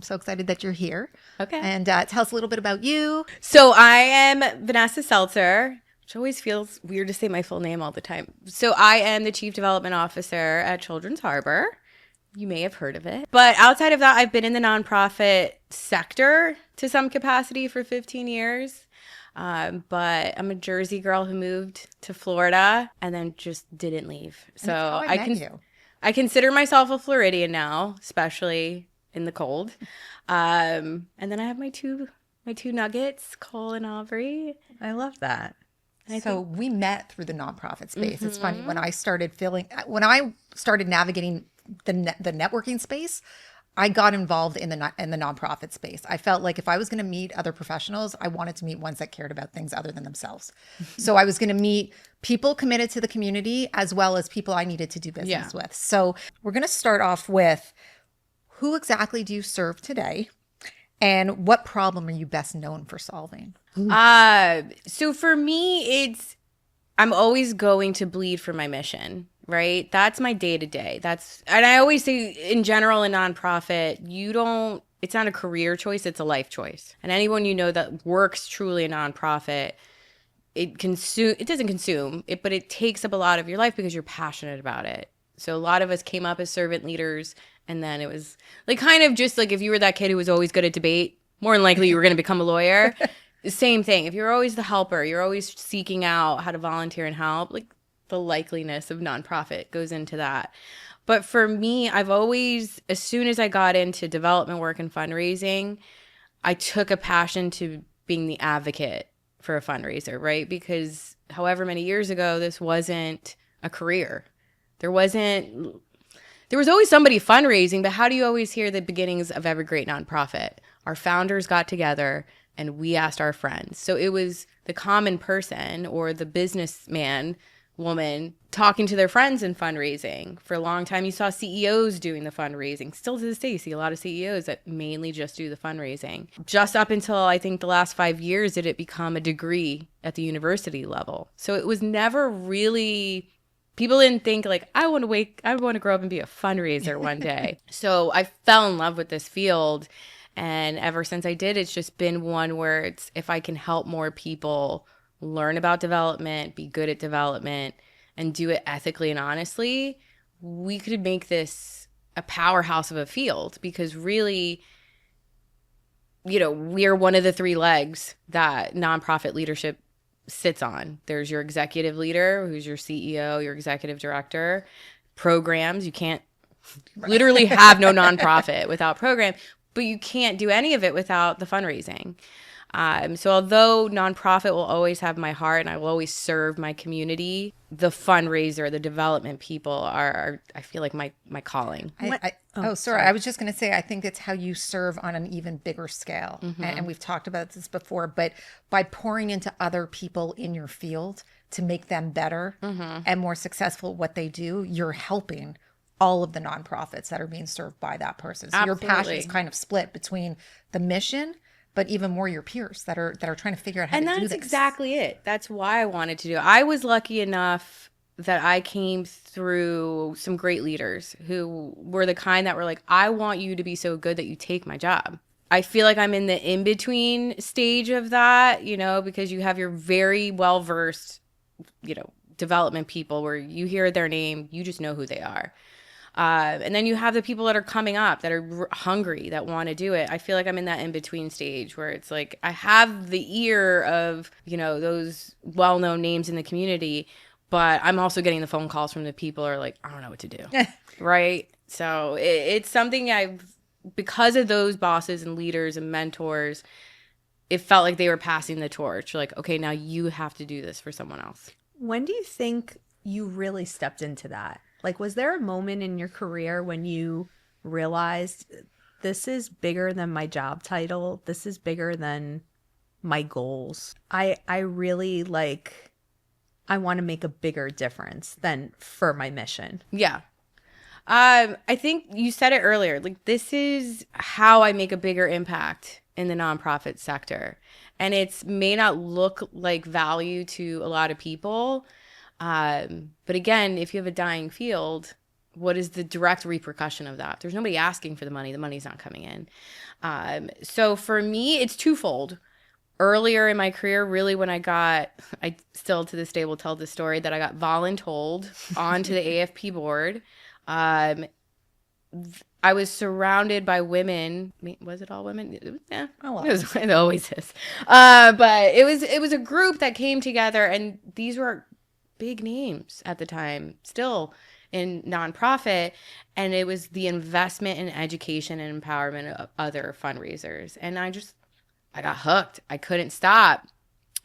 so excited that you're here. Okay. And tell us a little bit about you. So I am Vanessa Seltzer, which always feels weird to say my full name all the time. So I am the Chief Development Officer at Children's Harbor. You may have heard of it. But outside of that, I've been in the nonprofit sector to some capacity for 15 years. But I'm a Jersey girl who moved to Florida and then just didn't leave. So I consider myself a Floridian now, especially in the cold. And then I have my two nuggets, Cole and Aubrey. I love that. So we met through the nonprofit space. It's funny, when I started navigating the networking space, I got involved in the nonprofit space. I felt like if I was going to meet other professionals, I wanted to meet ones that cared about things other than themselves. So I was going to meet people committed to the community as well as people I needed to do business with. So we're going to start off with, who exactly do you serve today? And what problem are you best known for solving? So for me, I'm always going to bleed for my mission, right? That's my day to day. And I always say in general, in nonprofit, it's not a career choice, it's a life choice. And anyone you know that works truly a nonprofit, it doesn't consume it, but it takes up a lot of your life because you're passionate about it. So a lot of us came up as servant leaders, and then it was like kind of just like if you were that kid who was always good at debate, more than likely you were going to become a lawyer. Same thing. If you're always the helper, you're always seeking out how to volunteer and help, like the likeliness of nonprofit goes into that. But for me, I've always, as soon as I got into development work and fundraising, I took a passion to being the advocate for a fundraiser, right? Because however many years ago, this wasn't a career. There was always somebody fundraising, but how do you always hear the beginnings of every great nonprofit? Our founders got together and we asked our friends. So it was the common person or the businessman, woman talking to their friends in fundraising. For a long time, you saw CEOs doing the fundraising. Still to this day, you see a lot of CEOs that mainly just do the fundraising. Just up until I think the last 5 years did it become a degree at the university level. So it was never really... People didn't think like, I want to grow up and be a fundraiser one day. So I fell in love with this field. And ever since I did, it's just been one where it's, if I can help more people learn about development, be good at development, and do it ethically and honestly, we could make this a powerhouse of a field. Because really, we are one of the three legs that nonprofit leadership sits on. There's your executive leader, who's your CEO, your executive director, programs. You can't literally have no nonprofit without program, but you can't do any of it without the fundraising. So although nonprofit will always have my heart and I will always serve my community, the fundraiser, the development people are I feel like my calling. Sorry. I was just going to say, I think it's how you serve on an even bigger scale. And we've talked about this before, but by pouring into other people in your field to make them better and more successful at what they do, you're helping all of the nonprofits that are being served by that person. So Absolutely. Your passion is kind of split between the mission, but even more your peers that are trying to figure out how to do this. And that's exactly it. That's why I wanted to do it. I was lucky enough that I came through some great leaders who were the kind that were like, I want you to be so good that you take my job. I feel like I'm in the in-between stage of that, because you have your very well-versed, development people where you hear their name, you just know who they are. And then you have the people that are coming up that are hungry, that want to do it. I feel like I'm in that in-between stage where it's like I have the ear of, those well-known names in the community, but I'm also getting the phone calls from the people who are like, I don't know what to do. Right? So it's something because of those bosses and leaders and mentors, it felt like they were passing the torch. Like, okay, now you have to do this for someone else. When do you think you really stepped into that? Like, was there a moment in your career when you realized this is bigger than my job title? This is bigger than my goals. I really I want to make a bigger difference than for my mission. Yeah. I think you said it earlier. Like, this is how I make a bigger impact in the nonprofit sector. And it may not look like value to a lot of people. But again, if you have a dying field, what is the direct repercussion of that? There's nobody asking for the money. The money's not coming in. So for me, it's twofold. Earlier in my career, really when I still to this day will tell the story that I got voluntold onto the AFP board. I was surrounded by women. Was it all women? Yeah, it always is. But it was a group that came together, and these were big names at the time, still in nonprofit, and it was the investment in education and empowerment of other fundraisers. And I got hooked. I couldn't stop.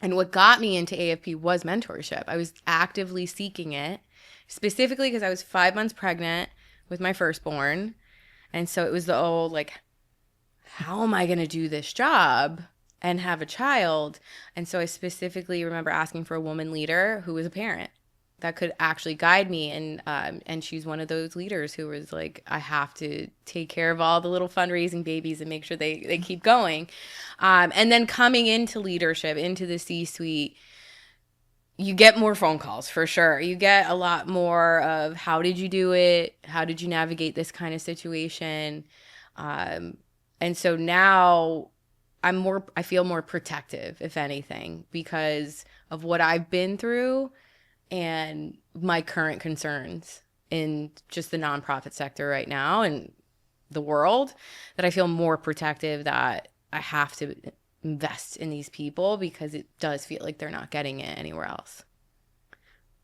And what got me into AFP was mentorship. I was actively seeking it, specifically because I was 5 months pregnant with my firstborn. And so it was the old, like, how am I going to do this job and have a child? And so I specifically remember asking for a woman leader who was a parent that could actually guide me. And she's one of those leaders who was like, I have to take care of all the little fundraising babies and make sure they keep going. And then coming into leadership, into the C-suite, you get more phone calls for sure. You get a lot more of how did you do it? How did you navigate this kind of situation? And so now I feel more protective, if anything, because of what I've been through and my current concerns in just the nonprofit sector right now and the world, that I feel more protective that I have to invest in these people because it does feel like they're not getting it anywhere else.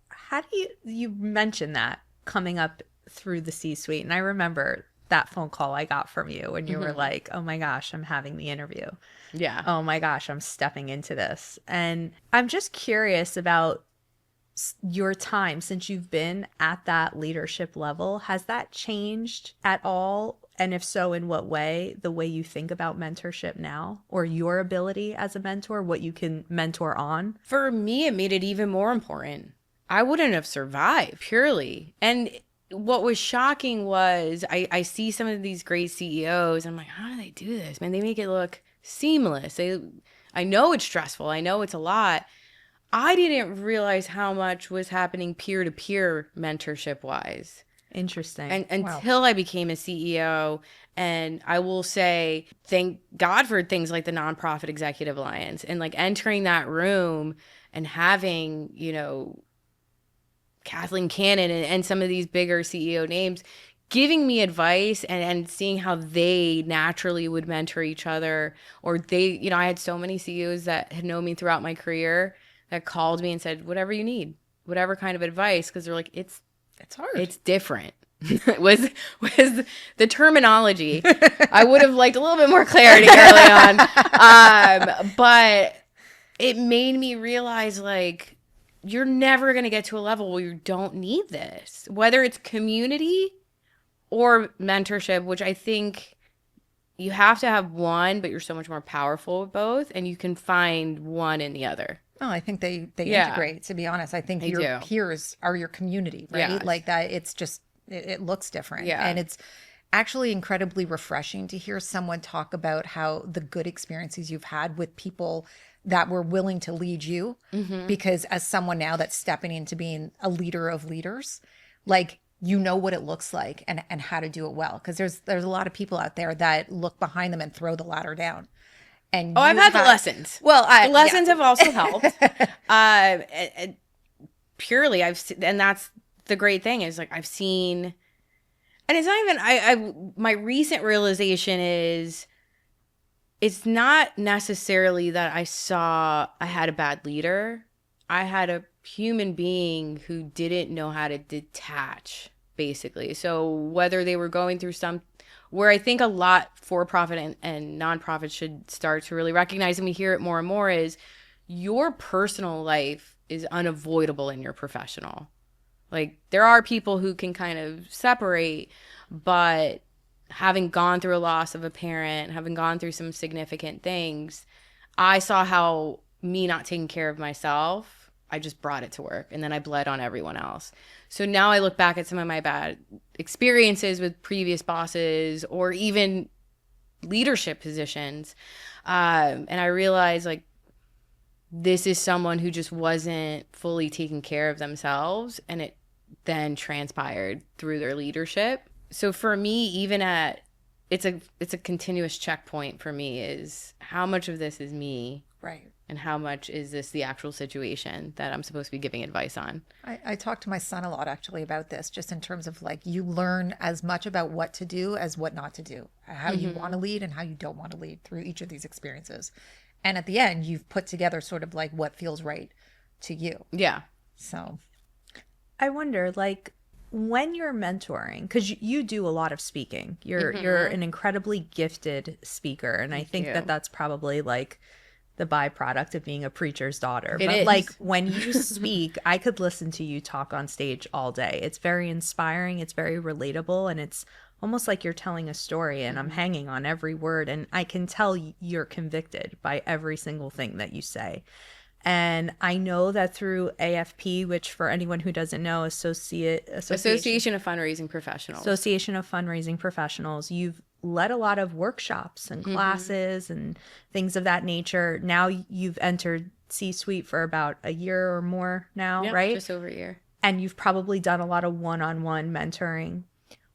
How do you mentioned that coming up through the C-suite, and I remember that phone call I got from you and you were like, oh my gosh, I'm having the interview. Yeah. Oh my gosh, I'm stepping into this. And I'm just curious about your time since you've been at that leadership level. Has that changed at all? And if so, in what way? The way you think about mentorship now, or your ability as a mentor, what you can mentor on? For me, it made it even more important. I wouldn't have survived purely. And what was shocking was I see some of these great CEOs. And I'm like, how do they do this? Man, they make it look seamless. I know it's stressful. I know it's a lot. I didn't realize how much was happening peer-to-peer mentorship-wise. Interesting. And until I became a CEO, and I will say, thank God for things like the Nonprofit Executive Alliance and like entering that room and having, Kathleen Cannon and some of these bigger CEO names giving me advice and seeing how they naturally would mentor each other. Or I had so many CEOs that had known me throughout my career that called me and said, whatever you need, whatever kind of advice, because they're like, it's hard. It's different. was the terminology. I would have liked a little bit more clarity early on. But it made me realize, like, you're never going to get to a level where you don't need this, whether it's community or mentorship, which I think you have to have one, but you're so much more powerful with both, and you can find one in the other. Oh, I think they integrate, to be honest. I think your peers are your community, right? Yes. Like that, it's just, it looks different. Yeah. And it's actually incredibly refreshing to hear someone talk about how the good experiences you've had with people that were willing to lead you. Mm-hmm. Because as someone now that's stepping into being a leader of leaders, like, you know what it looks like and how to do it well. Because there's a lot of people out there that look behind them and throw the ladder down. And I've had the lessons. Well, the lessons have also helped. Purely, and that's the great thing is, like, I've seen, and it's not even. My recent realization is, it's not necessarily that I had a bad leader. I had a human being who didn't know how to detach, basically. So whether they were going through where I think a lot for-profit and nonprofit should start to really recognize, and we hear it more and more, is your personal life is unavoidable in your professional. Like, there are people who can kind of separate, but having gone through a loss of a parent, having gone through some significant things, I saw how me not taking care of myself, I just brought it to work, and then I bled on everyone else. So now I look back at some of my bad experiences with previous bosses or even leadership positions, and I realize, like, this is someone who just wasn't fully taking care of themselves, and then transpired through their leadership. So for me, it's a continuous checkpoint for me, is how much of this is me, Right. and how much is this the actual situation that I'm supposed to be giving advice on. I talk to my son a lot actually about this, just in terms of like you learn as much about what to do as what not to do, how you want to lead and how you don't want to lead through each of these experiences. And at the end, you've put together sort of like what feels right to you. Yeah. So I wonder, like, when you're mentoring, because you do a lot of speaking, you're an incredibly gifted speaker, and I think you. that that's probably like the byproduct of being a preacher's daughter. It But is. like when you speak, I could listen to you talk on stage all day. It's very inspiring, it's very relatable, and it's almost like you're telling a story, and I'm hanging on every word, and I can tell you're convicted by every single thing that you say. And I know that through AFP, which for anyone who doesn't know, Association of Fundraising Professionals. Association of Fundraising Professionals, you've led a lot of workshops and classes and things of that nature. Now you've entered C-suite for about a year or more now, Yep, right? just over a year. And you've probably done a lot of one-on-one mentoring.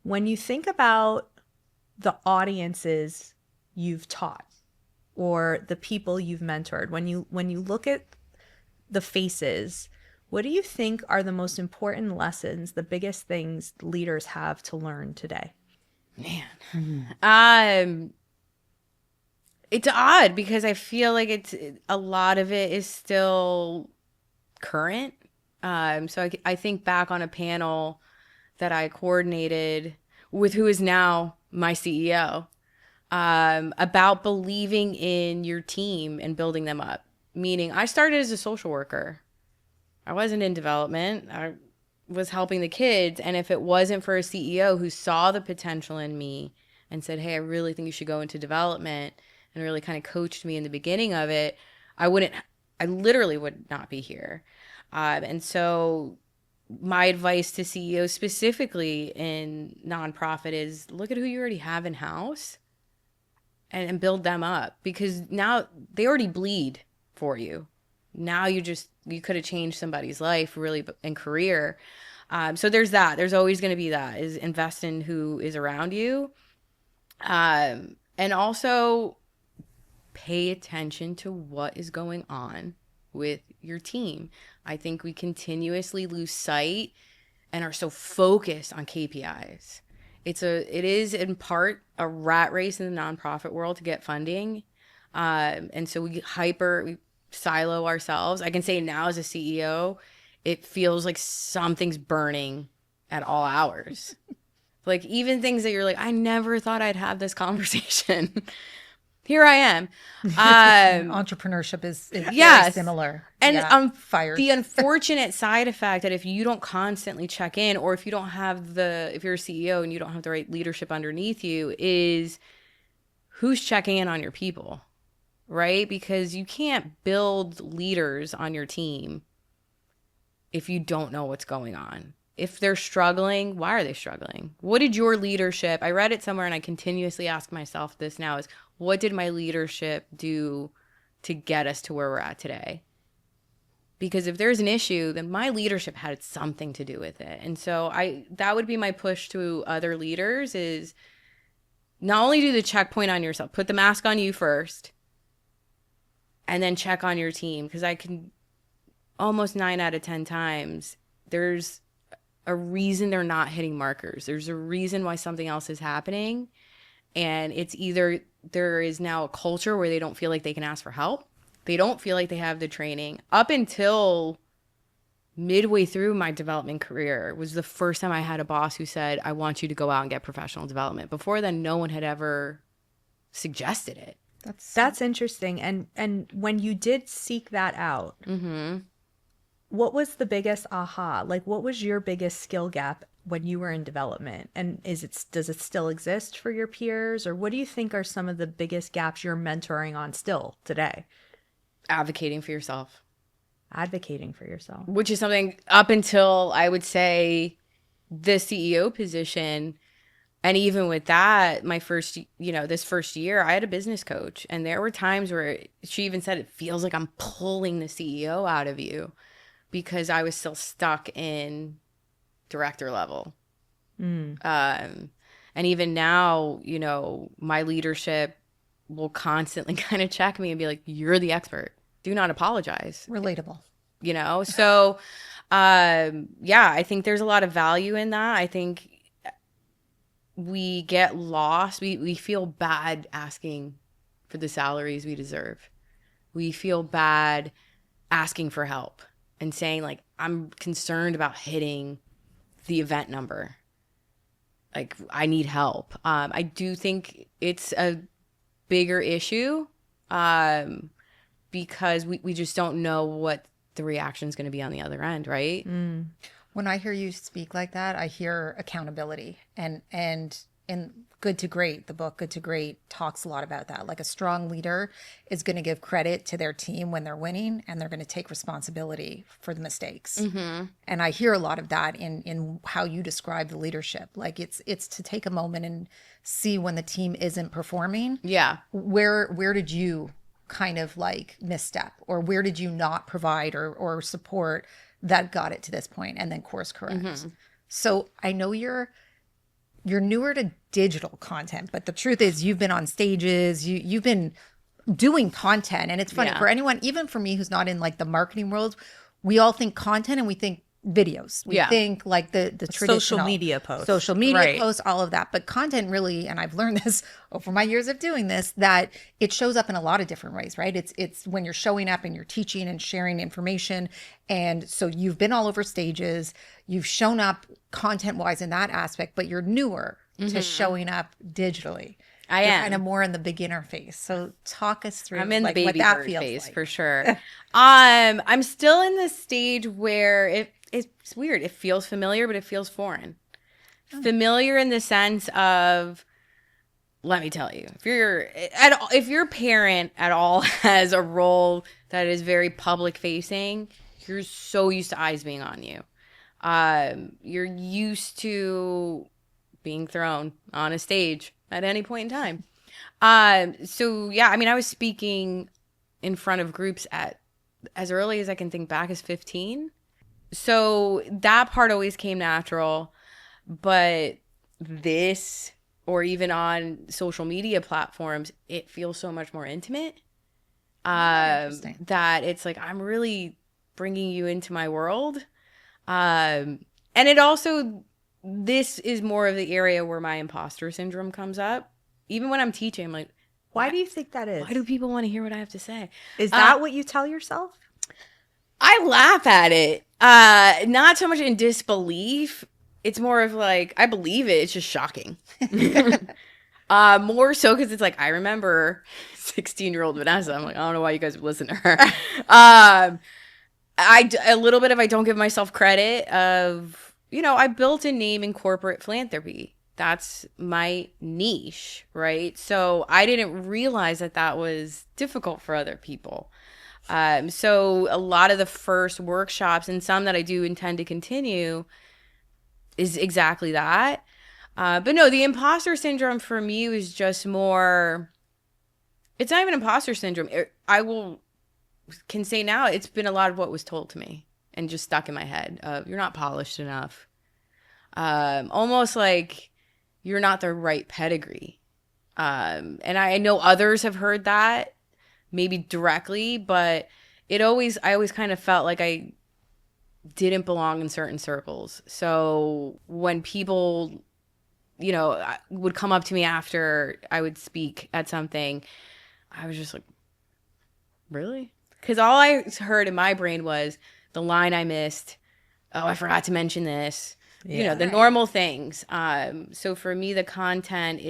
When you think about the audiences you've taught or the people you've mentored, when you look at the faces, what do you think are the most important lessons, the biggest things leaders have to learn today? Man. It's odd because I feel like it's a lot of it is still current. So I think back on a panel that I coordinated with who is now my CEO, about believing in your team and building them up. Meaning, I started as a social worker. I wasn't in development. I was helping the kids. And if it wasn't for a CEO who saw the potential in me and said, hey, I really think you should go into development, and really kind of coached me in the beginning of it, I literally would not be here. And so my advice to CEOs specifically in nonprofit is look at who you already have in house and build them up, because now they already bleed for you. Now you could have changed somebody's life really and career. So there's that. There's always going to be that, is invest in who is around you. And also pay attention to what is going on with your team. I think we continuously lose sight and are so focused on KPIs. It is in part a rat race in the nonprofit world to get funding. And so we silo ourselves. I can say now as a CEO, it feels like something's burning at all hours. Like even things that you're like, I never thought I'd have this conversation. Here I am. Entrepreneurship is very similar. And fires. The unfortunate side effect that if you don't constantly check in, or if you don't have if you're a CEO and you don't have the right leadership underneath you, is who's checking in on your people, right? Because you can't build leaders on your team if you don't know what's going on. If they're struggling, why are they struggling? What did your leadership, I read it somewhere and I continuously ask myself this now, is what did my leadership do to get us to where we're at today? Because if there's an issue, then my leadership had something to do with it. And so that would be my push to other leaders, is not only do the checkpoint on yourself, put the mask on you first, and then check on your team. Because I can almost 9 out of 10 times, there's a reason they're not hitting markers. There's a reason why something else is happening. And it's either there is now a culture where they don't feel like they can ask for help. They don't feel like they have the training. Up until midway through my development career was the first time I had a boss who said, I want you to go out and get professional development. Before then, no one had ever suggested it. That's interesting. And when you did seek that out, what was the biggest aha? Like, what was your biggest skill gap when you were in development? And does it still exist for your peers? Or what do you think are some of the biggest gaps you're mentoring on still today? Advocating for yourself. Advocating for yourself. Which is something up until, I would say, the CEO position. And even with that, this first year, I had a business coach. And there were times where she even said, it feels like I'm pulling the CEO out of you, because I was still stuck in director level. And even now, you know, my leadership will constantly kind of check me and be like, you're the expert. Do not apologize. Relatable. You know? So, yeah, I think there's a lot of value in that. I think we get lost. We feel bad asking for the salaries we deserve. We feel bad asking for help and saying, like, I'm concerned about hitting the event number. Like, I need help. I do think it's a bigger issue because we just don't know what the reaction is going to be on the other end, right? When I hear you speak like that, I hear accountability and in Good to Great, the book Good to Great talks a lot about that. Like a strong leader is going to give credit to their team when they're winning, and they're going to take responsibility for the mistakes. And I hear a lot of that in how you describe the leadership. Like it's to take a moment and see when the team isn't performing. Yeah. Where did you kind of like misstep, or where did you not provide or support that got it to this point, and then course correct. So I know you're newer to digital content, but the truth is you've been on stages, you've been doing content. And it's funny for anyone, even for me who's not in like the marketing world, we all think content and we think videos. We think like the traditional social media posts, posts, all of that. But content really, and I've learned this over my years of doing this, that it shows up in a lot of different ways, right? It's when you're showing up and you're teaching and sharing information. And so you've been all over stages, you've shown up content wise in that aspect, but you're newer to showing up digitally. I am kind of more in the beginner phase. So talk us through. I'm in like, the baby what that bird feels phase like. for sure. I'm still in the stage where it's weird. It feels familiar, but it feels foreign. Familiar in the sense of, let me tell you, if your parent at all has a role that is very public facing, you're so used to eyes being on you. You're used to being thrown on a stage at any point in time. So yeah, I mean, I was speaking in front of groups at as early as I can think back as 15. So that part always came natural, but this, or even on social media platforms, it feels so much more intimate. That it's like, I'm really bringing you into my world. And it also, this is more of the area where my imposter syndrome comes up. Even when I'm teaching, I'm like, why do you think that is? Why do people want to hear what I have to say? Is that what you tell yourself? I laugh at it. Not so much in disbelief. It's more of like, I believe it. It's just shocking. More so because it's like, I remember 16-year-old Vanessa. I'm like, I don't know why you guys would listen to her. A little bit of, I don't give myself credit of, I built a name in corporate philanthropy. That's my niche, right? So I didn't realize that was difficult for other people. So a lot of the first workshops, and some that I do intend to continue, is exactly that. But no, the imposter syndrome for me was just more, it's not even imposter syndrome. Can say now it's been a lot of what was told to me and just stuck in my head of, you're not polished enough. Almost like you're not the right pedigree. And I know others have heard that, maybe directly, but I always kind of felt like I didn't belong in certain circles. So when people, would come up to me after I would speak at something, I was just like, really? Because all I heard in my brain was the line I missed. Oh, I forgot to mention this. Yeah. The normal things. So for me, the content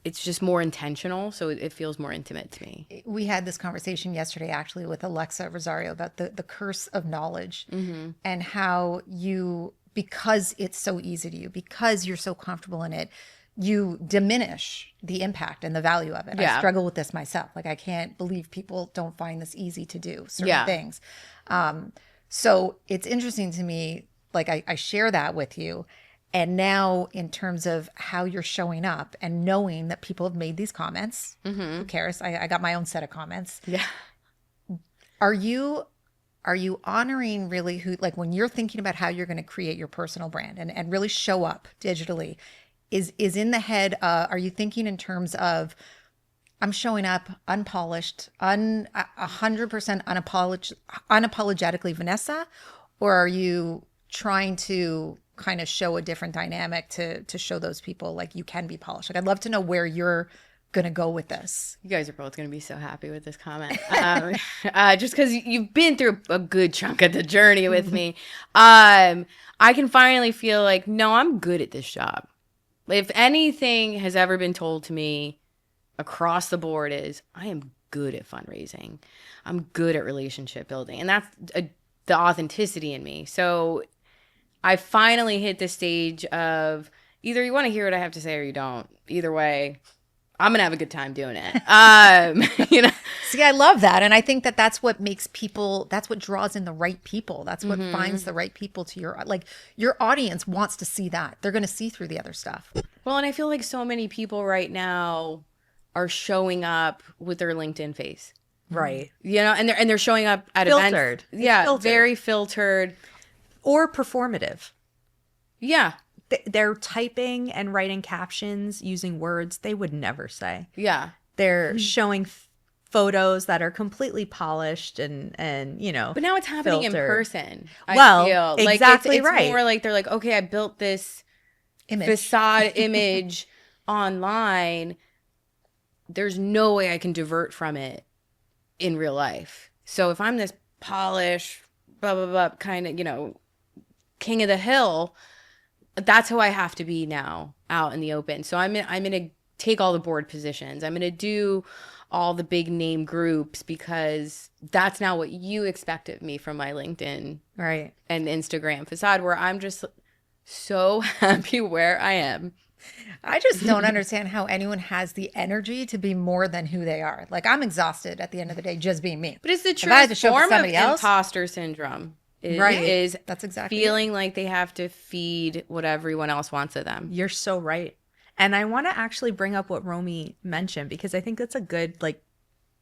it's just more intentional. So it feels more intimate to me. We had this conversation yesterday, actually, with Alexa Rosario about the curse of knowledge and how because it's so easy to you, because you're so comfortable in it, you diminish the impact and the value of it. Yeah. I struggle with this myself. Like, I can't believe people don't find this easy to do certain things. So it's interesting to me, like I share that with you. And now in terms of how you're showing up and knowing that people have made these comments, who cares? I got my own set of comments. Yeah. Are you are you honoring really who, like when you're thinking about how you're going to create your personal brand and really show up digitally, is in the head, are you thinking in terms of, I'm showing up unpolished, 100% unapologetically Vanessa, or are you trying to kind of show a different dynamic to show those people like you can be polished? Like I'd love to know where you're gonna go with this. You guys are both going to be so happy with this comment. Just because you've been through a good chunk of the journey with me. I can finally feel like, no, I'm good at this job. If anything has ever been told to me across the board is, I am good at fundraising. I'm good at relationship building. And that's the authenticity in me. So I finally hit the stage of either you want to hear what I have to say or you don't. Either way, I'm going to have a good time doing it. You know? See, I love that. And I think that that's what makes people, that's what draws in the right people. That's what finds the right people to your, like your audience wants to see that. They're going to see through the other stuff. Well, and I feel like so many people right now are showing up with their LinkedIn face. Right. You know, and they're showing up at Filtered. events. It's Yeah, filtered. very filtered. Or performative. Yeah. They're typing and writing captions using words they would never say. Yeah. They're showing photos that are completely polished and you know. But now it's happening in filtered. person. Well, I feel. Like exactly it's right. more like they're like, okay, I built this Image. facade image online. There's no way I can divert from it in real life. So if I'm this polished, blah, blah, blah, kind of, you know, king of the hill, that's who I have to be now out in the open. So I'm going to take all the board positions. I'm going to do all the big name groups because that's now what you expect of me from my LinkedIn Right. and Instagram facade, where I'm just so happy where I am. I just don't understand how anyone has the energy to be more than who they are. Like I'm exhausted at the end of the day just being me. But it's the If I had to true show up for form of somebody else- imposter syndrome. Right. Is That's exactly feeling like they have to feed what everyone else wants of them. You're so right. And I want to actually bring up what Romy mentioned because I think that's a good like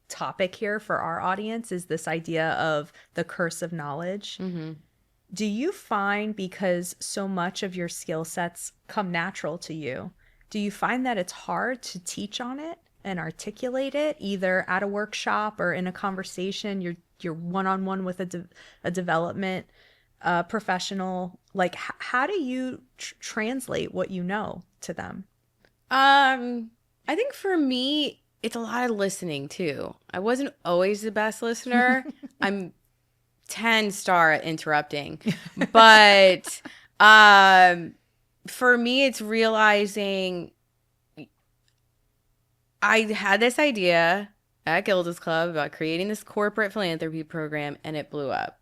topic here for our audience is this idea of the curse of knowledge. Mm-hmm. Do you find because so much of your skill sets come natural to you, do you find that it's hard to teach on it and articulate it either at a workshop or in a conversation? You're one-on-one with a development professional. Like how do you translate what you know to them? I think for me, it's a lot of listening too. I wasn't always the best listener. I'm 10-star at interrupting. But for me, it's realizing I had this idea at Gilda's Club about creating this corporate philanthropy program and it blew up.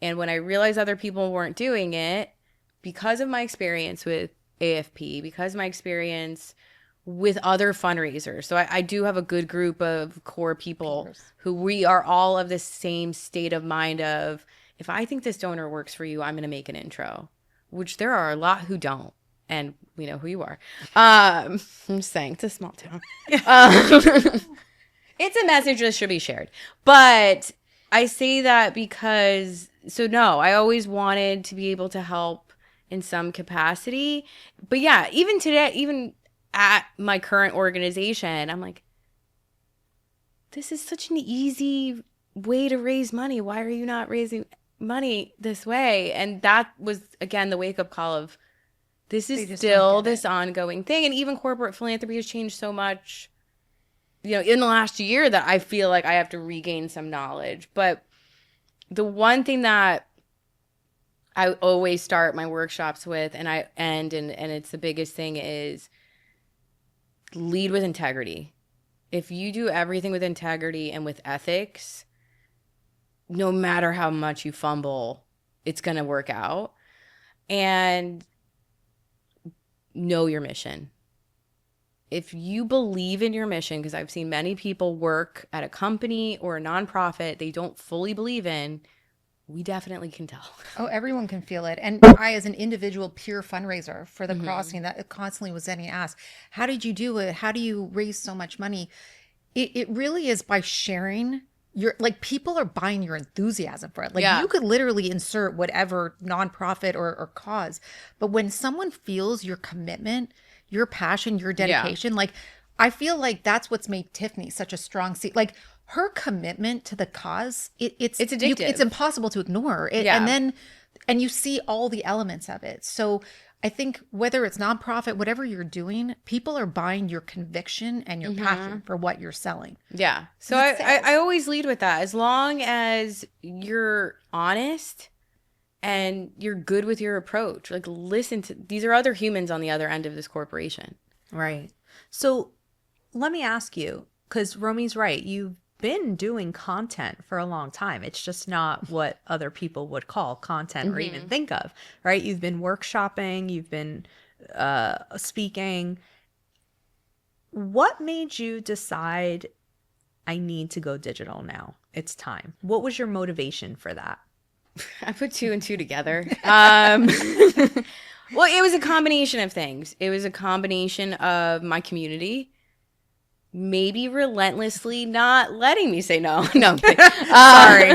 And when I realized other people weren't doing it, because of my experience with AFP, because of my experience with other fundraisers. So I do have a good group of core people who we are all of the same state of mind of, if I think this donor works for you, I'm going to make an intro, which there are a lot who don't. And we know who you are. I'm just saying, it's a small town. It's a message that should be shared. But I say that because, so no, I always wanted to be able to help in some capacity. But yeah, even today, even at my current organization, I'm like, this is such an easy way to raise money. Why are you not raising money this way? And that was, again, the wake-up call of, this is still this ongoing thing. And even corporate philanthropy has changed so much, you know, in the last year that I feel like I have to regain some knowledge. But the one thing that I always start my workshops with, and I end, and it's the biggest thing, is lead with integrity. If you do everything with integrity and with ethics, no matter how much you fumble, it's going to work out. And know your mission. If you believe in your mission, because I've seen many people work at a company or a nonprofit they don't fully believe in, we definitely can tell. Oh, everyone can feel it. And I, as an individual peer fundraiser for the crossing, that constantly was getting asked, how did you do it? How do you raise so much money? It really is by sharing you're like, people are buying your enthusiasm for it. Like Yeah. you could literally insert whatever nonprofit or cause, but when someone feels your commitment, your passion, your dedication, like I feel like that's what's made Tiffany such a strong seat. Like her commitment to the cause, it's addictive. it's impossible to ignore it. Yeah. And then, and you see all the elements of it. So I think whether it's nonprofit, whatever you're doing, people are buying your conviction and your passion for what you're selling. Yeah. So It's sales. I always lead with that. As long as you're honest and you're good with your approach, like listen to, these are other humans on the other end of this corporation. Right. So let me ask you, because Romy's right, you've been doing content for a long time. It's just not what other people would call content or even think of, right? You've been workshopping, you've been speaking. What made you decide I need to go digital now? It's time. What was your motivation for that? I put 2 and 2 together. Well, it was a combination of things. It was a combination of my community maybe relentlessly not letting me say no. No, I'm kidding. Sorry.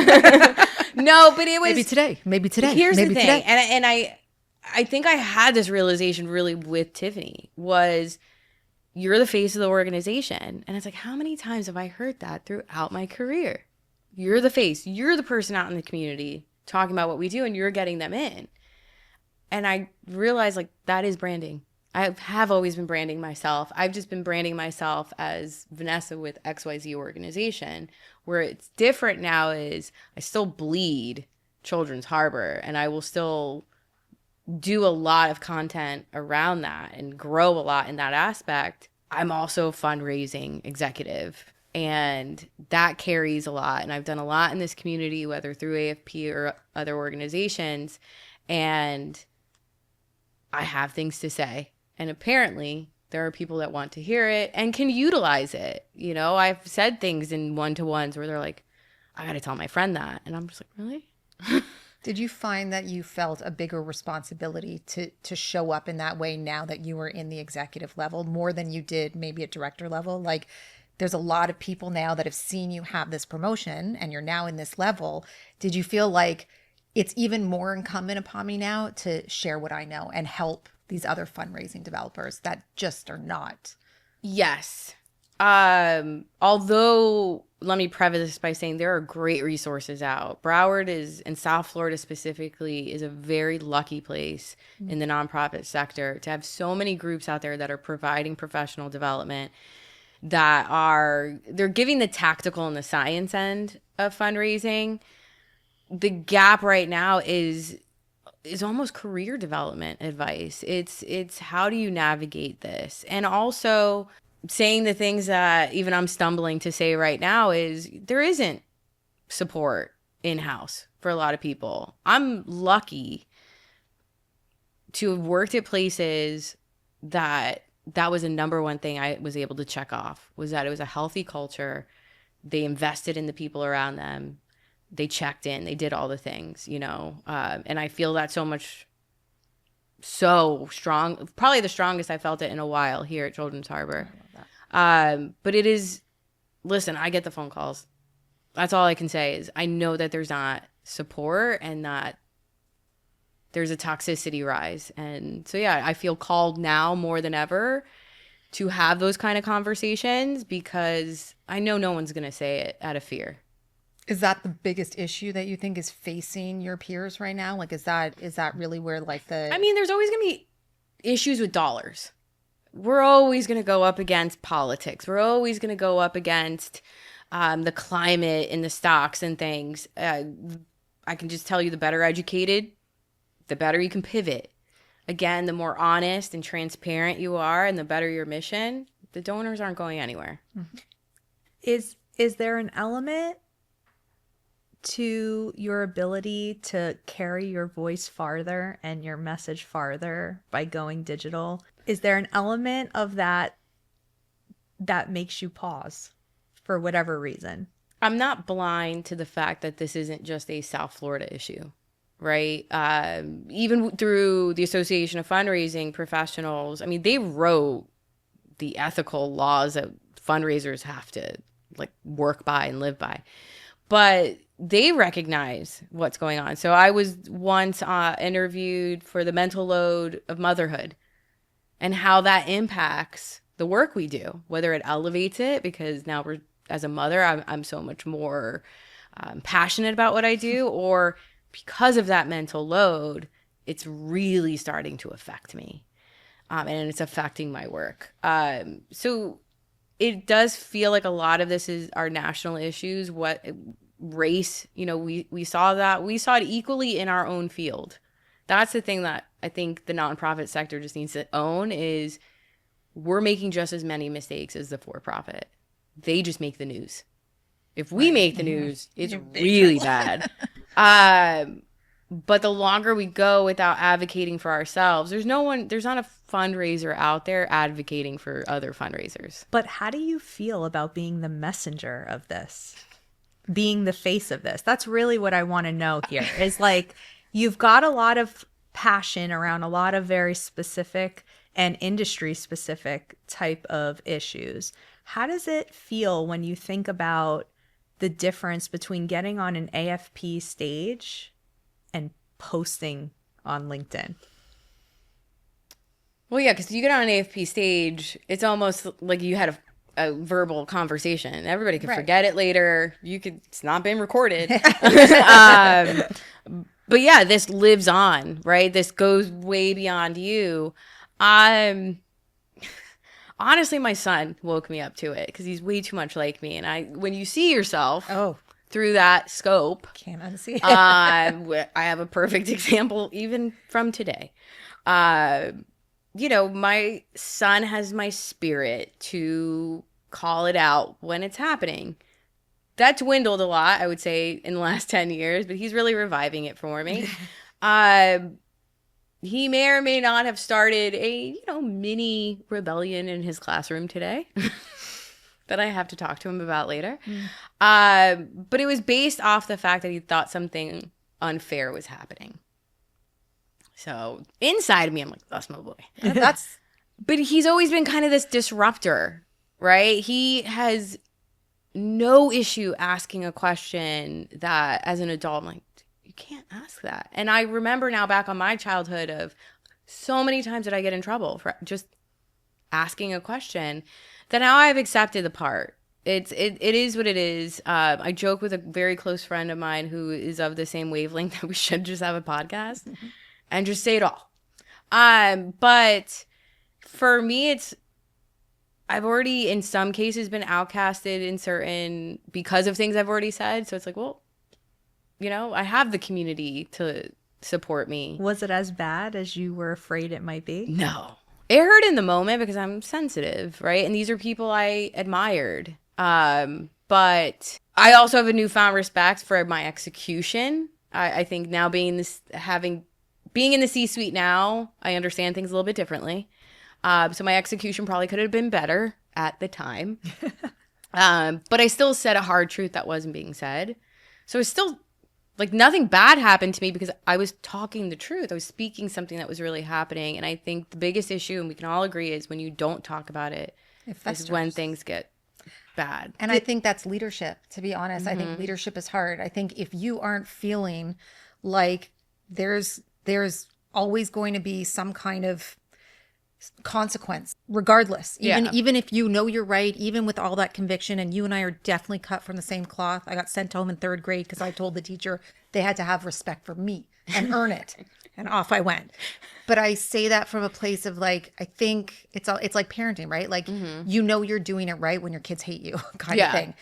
No, but it was Maybe today. Maybe today. Here's maybe the thing, today. and I think I had this realization really with Tiffany was you're the face of the organization, and it's like how many times have I heard that throughout my career? You're the face. You're the person out in the community talking about what we do, and you're getting them in. And I realized like that is branding. I have always been branding myself. I've just been branding myself as Vanessa with XYZ organization. Where it's different now is I still bleed Children's Harbor and I will still do a lot of content around that and grow a lot in that aspect. I'm also a fundraising executive and that carries a lot. And I've done a lot in this community, whether through AFP or other organizations. And I have things to say. And apparently there are people that want to hear it and can utilize it. You know, I've said things in one-to-ones where they're like, I got to tell my friend that. And I'm just like, really? Did you find that you felt a bigger responsibility to show up in that way now that you were in the executive level more than you did maybe at director level? Like there's a lot of people now that have seen you have this promotion and you're now in this level. Did you feel like it's even more incumbent upon me now to share what I know and help these other fundraising developers that just are not? Yes. Although, let me preface this by saying there are great resources out. Broward is, and South Florida specifically, is a very lucky place in the nonprofit sector to have so many groups out there that are providing professional development they're giving the tactical and the science end of fundraising. The gap right now is almost career development advice. It's how do you navigate this? And also saying the things that even I'm stumbling to say right now is there isn't support in-house for a lot of people. I'm lucky to have worked at places that was a number one thing I was able to check off was that it was a healthy culture. They invested in the people around them. They checked in, they did all the things, you know, and I feel that so strong, probably the strongest I felt it in a while here at Children's Harbor. But it is, listen, I get the phone calls. That's all I can say is I know that there's not support and that there's a toxicity rise. And so, yeah, I feel called now more than ever to have those kind of conversations because I know no one's going to say it out of fear. Is that the biggest issue that you think is facing your peers right now? Like, is that really where like I mean, there's always going to be issues with dollars. We're always going to go up against politics. We're always going to go up against the climate and the stocks and things. I can just tell you the better educated, the better you can pivot. Again, the more honest and transparent you are and the better your mission, the donors aren't going anywhere. Mm-hmm. Is there an element to your ability to carry your voice farther and your message farther by going digital? Is there an element of that makes you pause for whatever reason? I'm not blind to the fact that this isn't just a South Florida issue, right? Even through the Association of Fundraising Professionals, I mean, they wrote the ethical laws that fundraisers have to like work by and live by. but they recognize what's going on. So I was once interviewed for the mental load of motherhood and how that impacts the work we do, whether it elevates it, because now we're, as a mother, I'm so much more passionate about what I do, or because of that mental load, it's really starting to affect me. And it's affecting my work. So it does feel like a lot of this is our national issues. What race, we saw that. We saw it equally in our own field. That's the thing that I think the nonprofit sector just needs to own, is we're making just as many mistakes as the for-profit. They just make the news. If we make the news, it's really bad. But the longer we go without advocating for ourselves, there's not a fundraiser out there advocating for other fundraisers. But how do you feel about being the messenger of this? Being the face of this? That's really what I want to know here, is like, you've got a lot of passion around a lot of very specific and industry specific type of issues. How does it feel when you think about the difference between getting on an AFP stage and posting on LinkedIn? Well, yeah, because you get on an AFP stage, it's almost like you had a verbal conversation. Everybody could forget it later. It's not been recorded. But yeah, this lives on, right? This goes way beyond you. Honestly, my son woke me up to it because he's way too much like me. And when you see yourself through that scope, Can't unsee it. I have a perfect example even from today. My son has my spirit to call it out when it's happening. That dwindled a lot, I would say, in the last 10 years, but he's really reviving it for me. He may or may not have started a, mini rebellion in his classroom today that I have to talk to him about later. But it was based off the fact that he thought something unfair was happening. So inside of me, I'm like, that's my boy. But he's always been kind of this disruptor, right? He has no issue asking a question that, as an adult, I'm like, you can't ask that. And I remember now back on my childhood of so many times that I get in trouble for just asking a question, that now I've accepted the part. It is what it is. I joke with a very close friend of mine who is of the same wavelength that we should just have a podcast and just say it all. But for me, I've already in some cases been outcasted because of things I've already said. So it's like, well, I have the community to support me. Was it as bad as you were afraid it might be? No. It hurt in the moment because I'm sensitive, right? And these are people I admired. But I also have a newfound respect for my execution. I think now being in the C-suite now, I understand things a little bit differently. So my execution probably could have been better at the time. But I still said a hard truth that wasn't being said. So it's still like nothing bad happened to me because I was talking the truth. I was speaking something that was really happening. And I think the biggest issue, and we can all agree, is when you don't talk about it, is when things get bad. And I think that's leadership, to be honest. I think leadership is hard. I think if you aren't feeling like there's always going to be some kind of consequence regardless, even if you're right, even with all that conviction, and you and I are definitely cut from the same cloth. I got sent home in 3rd grade because I told the teacher they had to have respect for me and earn it, and off I went. But I say that from a place of like, I think it's like parenting, right? Like you're doing it right when your kids hate you kind of thing.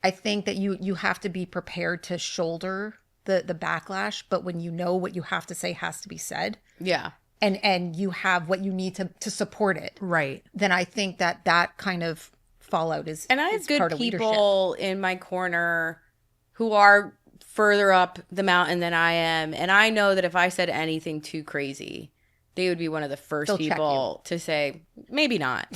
I think that you have to be prepared to shoulder the backlash, but when you know what you have to say has to be said. Yeah. And you have what you need to support it, right? Then I think that kind of fallout is, and I have good part of people leadership in my corner who are further up the mountain than I am, and I know that if I said anything too crazy, they would be one of the first people to say maybe not.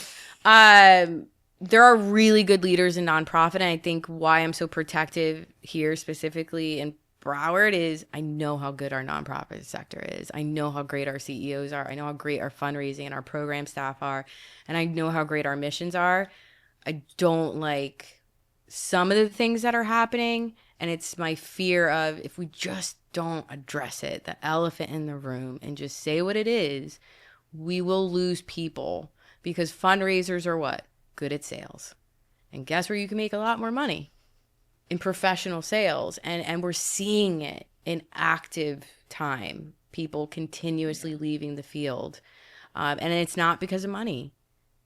There are really good leaders in nonprofit, and I think why I'm so protective here specifically in Broward is I know how good our nonprofit sector is. I know how great our CEOs are. I know how great our fundraising and our program staff are. And I know how great our missions are. I don't like some of the things that are happening. And it's my fear of, if we just don't address it, the elephant in the room, and just say what it is, we will lose people, because fundraisers are what? Good at sales. And guess where you can make a lot more money? In professional sales. And we're seeing it in active time. People continuously leaving the field. And it's not because of money.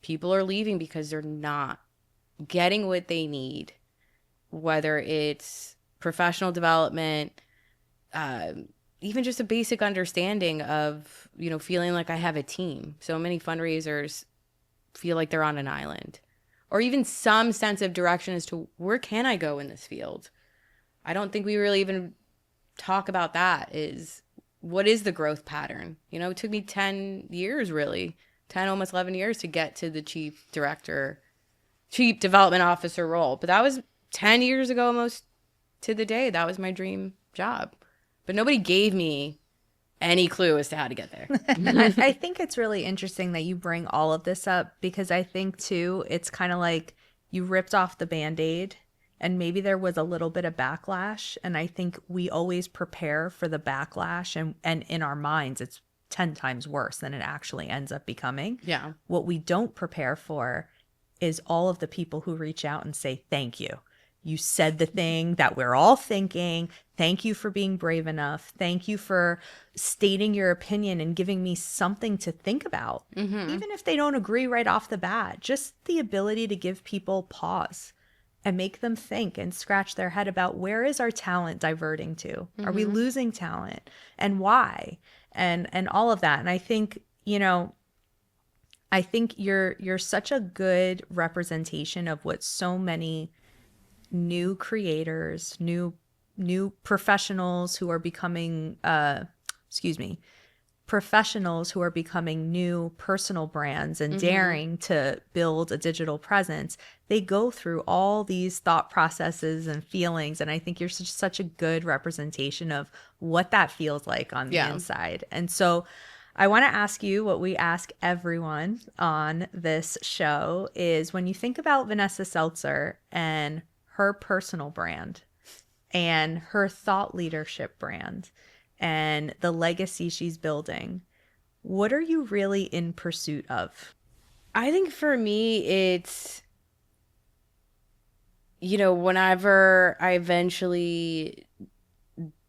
People are leaving because they're not getting what they need, whether it's professional development, even just a basic understanding of, feeling like I have a team. So many fundraisers feel like they're on an island, or even some sense of direction as to where can I go in this field. I don't think we really even talk about that. Is what is the growth pattern? It took me 10 years, really, 10, almost 11 years to get to the chief development officer role. But that was 10 years ago, almost to the day. That was my dream job. But nobody gave me any clue as to how to get there. I think it's really interesting that you bring all of this up, because I think, too, it's kind of like you ripped off the Band-Aid and maybe there was a little bit of backlash. And I think we always prepare for the backlash, and in our minds, it's 10 times worse than it actually ends up becoming. Yeah. What we don't prepare for is all of the people who reach out and say, thank you. You said the thing that we're all thinking. Thank you for being brave enough. Thank you for stating your opinion and giving me something to think about. Mm-hmm. Even if they don't agree right off the bat, just the ability to give people pause and make them think and scratch their head about, where is our talent diverting to? Mm-hmm. Are we losing talent, and why? And all of that. And I think, I think you're such a good representation of what so many new creators, new professionals who are becoming professionals who are becoming new personal brands and daring to build a digital presence, they go through all these thought processes and feelings. And I think you're such a good representation of what that feels like on the inside. And so I want to ask you what we ask everyone on this show is, when you think about Vanessa Seltzer and her personal brand and her thought leadership brand and the legacy she's building, what are you really in pursuit of? I think for me, it's, whenever I eventually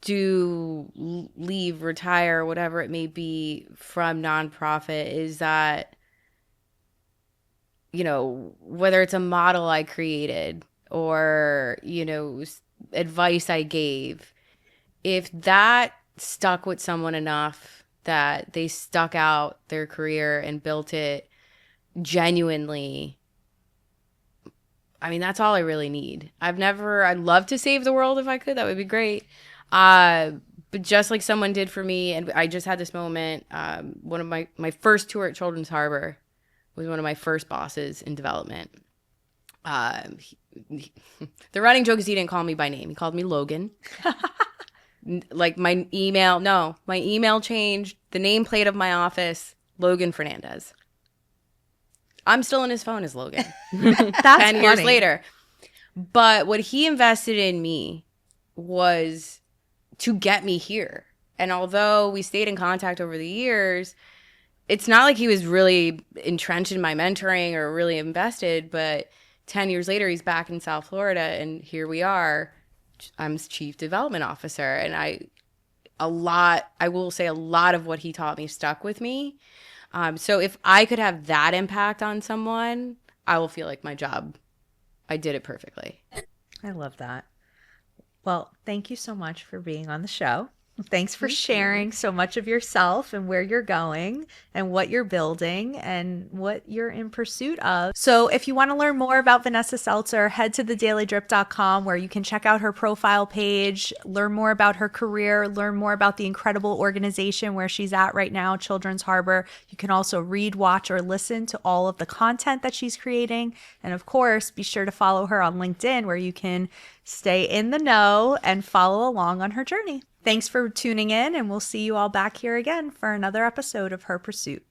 do leave, retire, whatever it may be from nonprofit, is that, whether it's a model I created or, advice I gave, if that stuck with someone enough that they stuck out their career and built it genuinely, I mean, that's all I really need. I'd love to save the world if I could. That would be great. But just like someone did for me, and I just had this moment, one of my first tour at Children's Harbor was one of my first bosses in development. The running joke is he didn't call me by name. He called me Logan. Like my email changed. The nameplate of my office, Logan Fernandez. I'm still in his phone as Logan. That's 10 years funny. later. But what he invested in me was to get me here. And although we stayed in contact over the years, it's not like he was really entrenched in my mentoring or really invested, but 10 years later, he's back in South Florida, and here we are. I'm chief development officer. And I will say a lot of what he taught me stuck with me. So if I could have that impact on someone, I will feel like my job, I did it perfectly. I love that. Well, thank you so much for being on the show. Thanks for sharing so much of yourself and where you're going and what you're building and what you're in pursuit of. So if you want to learn more about Vanessa Seltzer, head to thedailydrip.com, where you can check out her profile page, learn more about her career, learn more about the incredible organization where she's at right now, Children's Harbor. You can also read, watch, or listen to all of the content that she's creating. And of course, be sure to follow her on LinkedIn, where you can stay in the know and follow along on her journey. Thanks for tuning in, and we'll see you all back here again for another episode of HerPursuit.